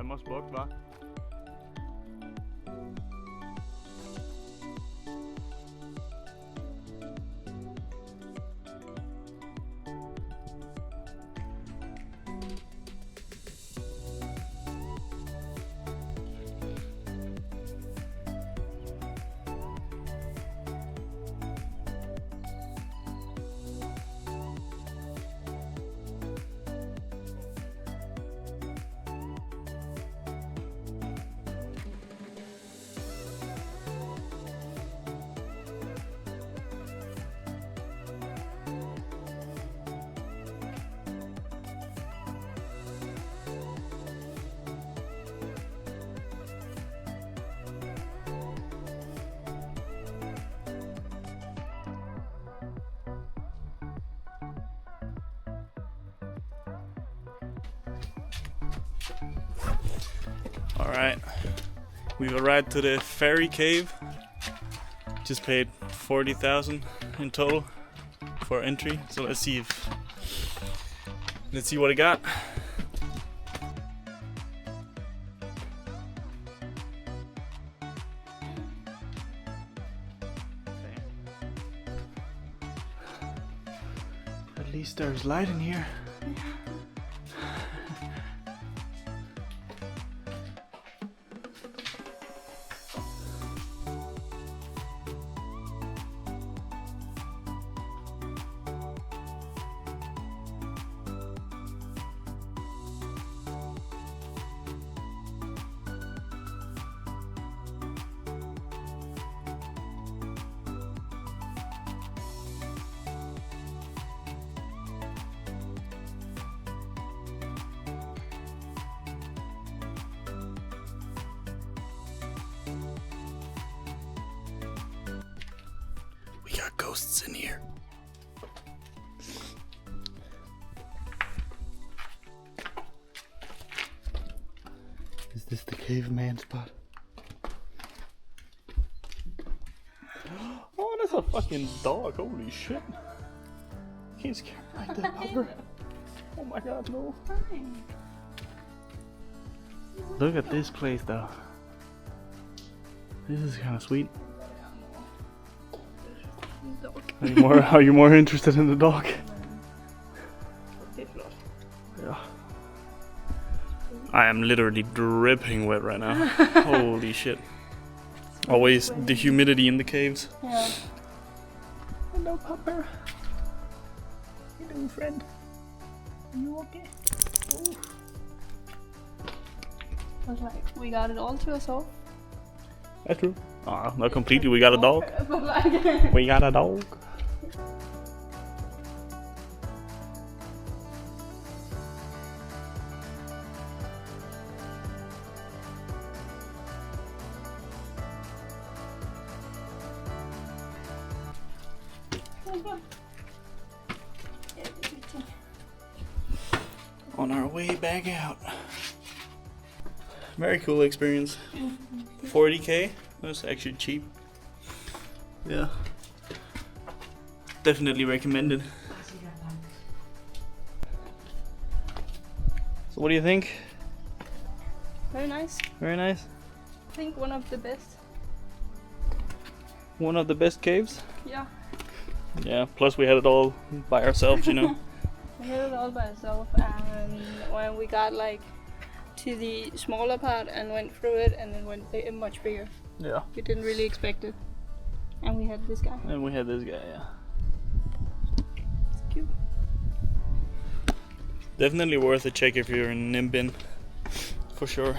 må smukt, hva'? Alright, we've arrived to the fairy cave. Just paid 40,000 in total for entry, so let's see what it got. At least there's light in here. We got ghosts in here. Is this the caveman spot? Oh, that's a fucking dog. Holy shit. Can't scare me like that, Pupper. Oh my god, no. Look at this place though. This is kind of sweet. Are you more interested in the dog? Yeah. I am literally dripping wet right now. Holy shit. Always the humidity in the caves. Yeah. Hello, Pupper. How you doing, friend? Are you okay? Oh. I was like, we got it all to ourselves. That's true. Not completely. We got a dog. But like, We got a dog. On our way back out. Very cool experience. 40k. That's actually cheap. Yeah. Definitely recommended. So what do you think? very nice. Very nice. I think one of the best. One of the best caves. Yeah. Yeah, plus we had it all by ourselves, you know. We had it all by ourselves, and when we got like to the smaller part and went through it, and then went much bigger. Yeah. We didn't really expect it. And we had this guy. And we had this guy, yeah. It's cute. Definitely worth a check if you're in Ninh Binh, for sure.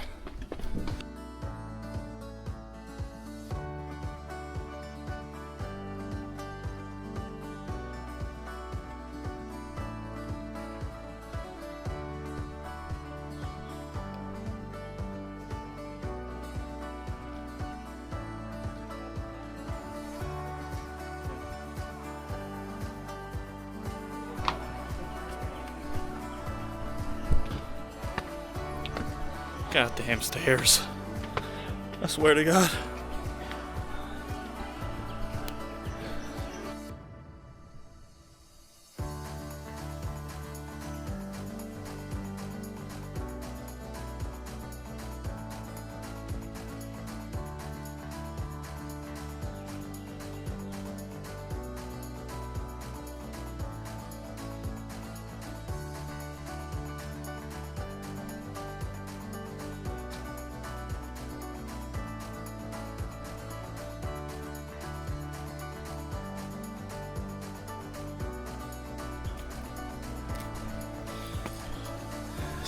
Goddamn stairs. I swear to God.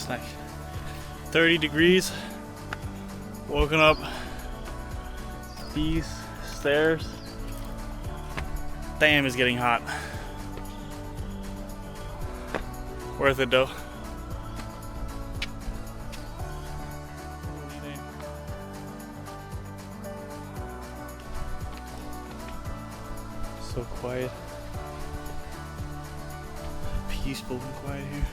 like 30 degrees. Walking up these stairs. Damn, it's getting hot. Worth it though. So quiet. Peaceful and quiet here.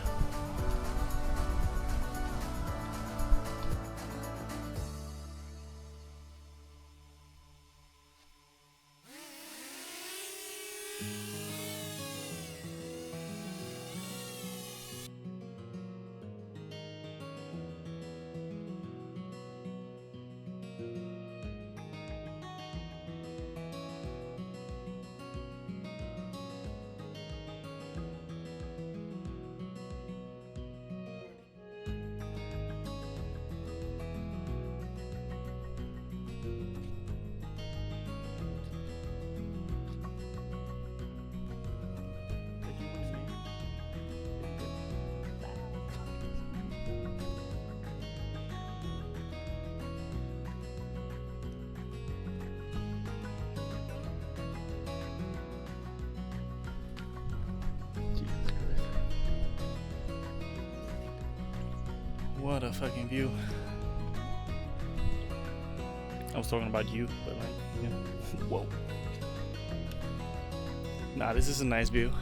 What a fucking view. I was talking about you, but like, yeah. Whoa. Nah, this is a nice view.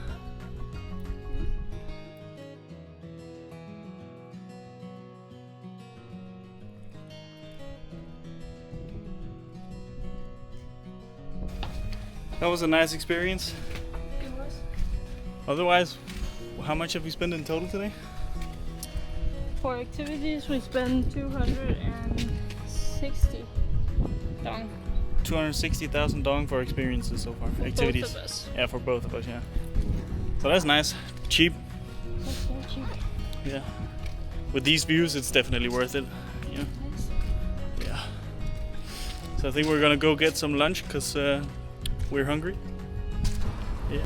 That was a nice experience. It was. Otherwise, how much have we spent in total today? For activities, we spent 260 dong. 260,000 dong for experiences so far. Activities. Both of us. Yeah, for both of us, yeah. So that's nice. Cheap. That's so cheap. Yeah. With these views, it's definitely worth it. Yeah. Nice. Yeah. So I think we're gonna go get some lunch because we're hungry. Yeah.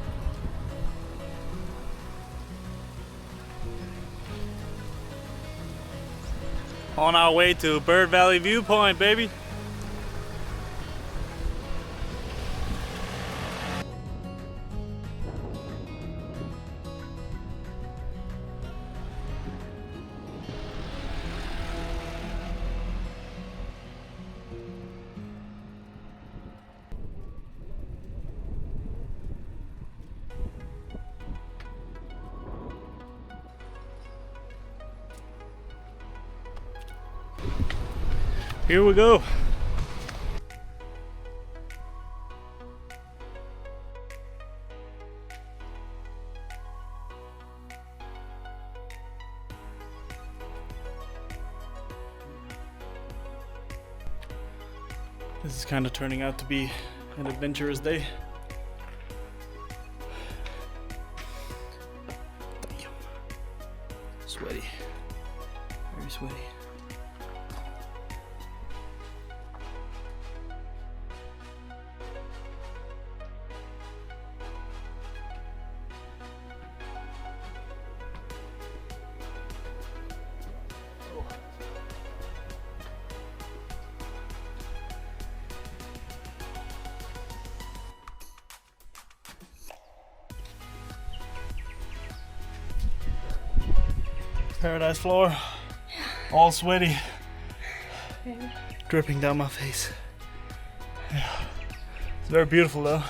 On our way to Bird Valley Viewpoint, baby. Here we go. This is kind of turning out to be an adventurous day. Damn. Sweaty. Very sweaty. Paradise floor, all sweaty, dripping down my face. Yeah. It's very beautiful though.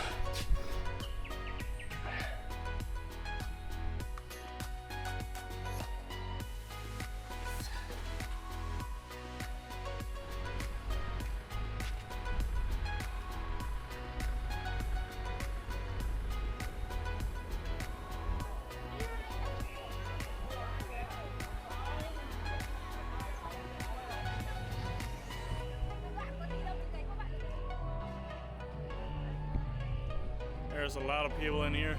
There's a lot of people in here.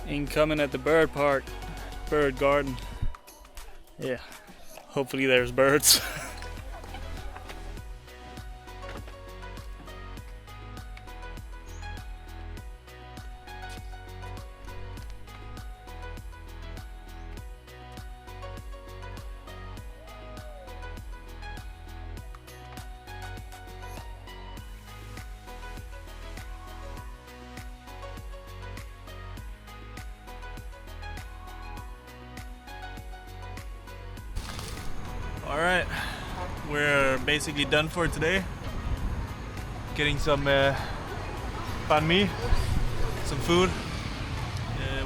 Incoming at the bird park, bird garden. Yeah, hopefully there's birds. Alright, we're basically done for today. Getting some banh mi, some food.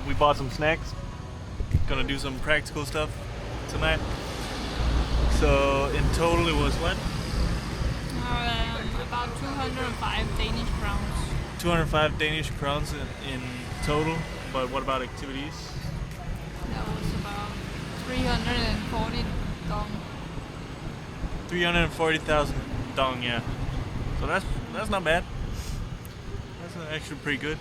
We bought some snacks. Gonna do some practical stuff tonight. So in total it was what? About 205 Danish crowns. 205 Danish crowns in total. But what about activities? That was about 340 dong. 340,000 dong, yeah. So that's not bad. That's actually pretty good.